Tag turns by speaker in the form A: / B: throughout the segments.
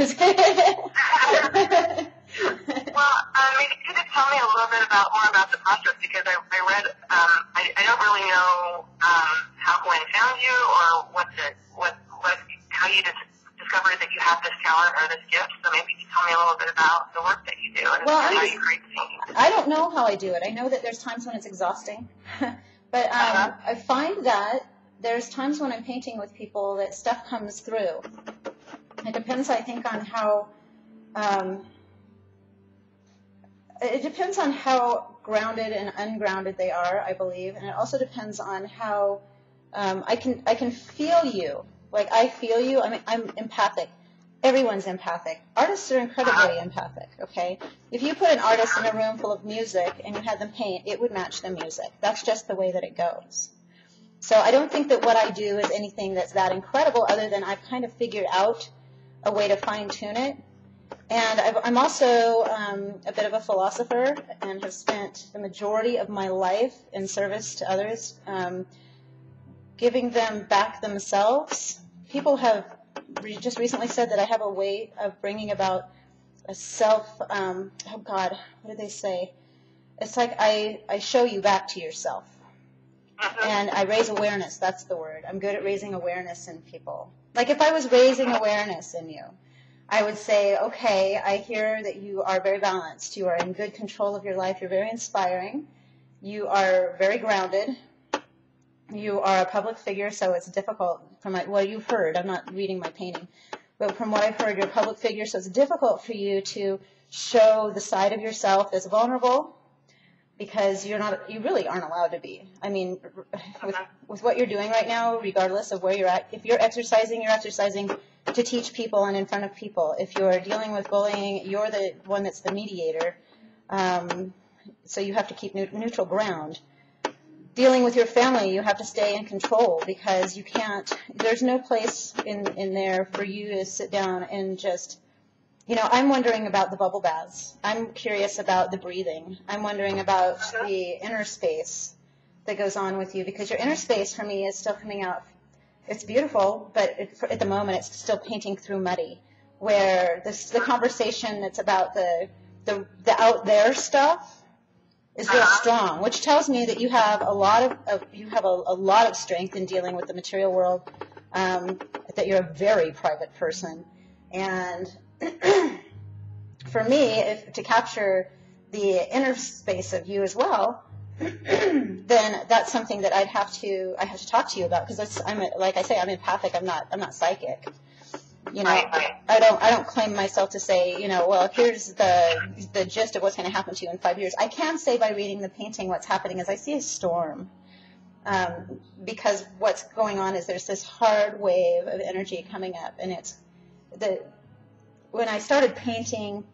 A: Well, maybe you could tell me a little bit more about the process, because I read, I don't really know how Gwen found you, or how you discovered that you have this talent or this gift. So maybe you could tell me a little bit about the work that you do and how you create scenes.
B: I don't know how I do it. I know that there's times when it's exhausting, but I find that there's times when I'm painting with people that stuff comes through. It depends, I think, on how. It depends on how grounded and ungrounded they are, I believe, and it also depends on how I can feel you. Like, I feel you. I mean, I'm empathic. Everyone's empathic. Artists are incredibly empathic. Okay, if you put an artist in a room full of music and you had them paint, it would match the music. That's just the way that it goes. So I don't think that what I do is anything that's that incredible, other than I've kind of figured out a way to fine-tune it. And I'm also a bit of a philosopher and have spent the majority of my life in service to others, giving them back themselves. People have just recently said that I have a way of bringing about a what did they say? It's like I show you back to yourself. And I raise awareness, that's the word. I'm good at raising awareness in people. Like, if I was raising awareness in you, I would say, okay, I hear that you are very balanced. You are in good control of your life. You're very inspiring. You are very grounded. You are a public figure, so it's difficult from what you've heard. I'm not reading my painting. But from what I've heard, you're a public figure, so it's difficult for you to show the side of yourself as vulnerable, because you really aren't allowed to be. I mean, with what you're doing right now, regardless of where you're at, if you're exercising to teach people and in front of people. If you're dealing with bullying, you're the one that's the mediator. So you have to keep neutral ground. Dealing with your family, you have to stay in control, because you can't, there's no place in there for you to sit down and just, I'm wondering about the bubble baths. I'm curious about the breathing. I'm wondering about the inner space that goes on with you, because your inner space for me is still coming out. It's beautiful, but at the moment it's still painting through muddy, where the conversation that's about the out there stuff is real strong, which tells me that you have a lot of strength in dealing with the material world, that you're a very private person. And for me, to capture the inner space of you as well, then that's something that I have to talk to you about, because like I say, I'm empathic. I'm not psychic.
A: Right.
B: I don't claim myself to say, well, here's the gist of what's going to happen to you in 5 years. I can say by reading the painting what's happening is I see a storm, because what's going on is there's this hard wave of energy coming up, and when I started painting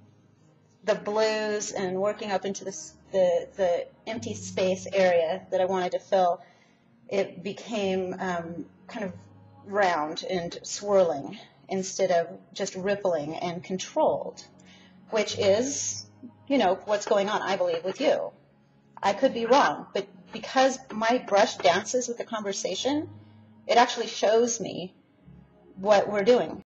B: the blues and working up into the empty space area that I wanted to fill, it became kind of round and swirling instead of just rippling and controlled, which is, what's going on, I believe, with you. I could be wrong, but because my brush dances with the conversation, it actually shows me what we're doing.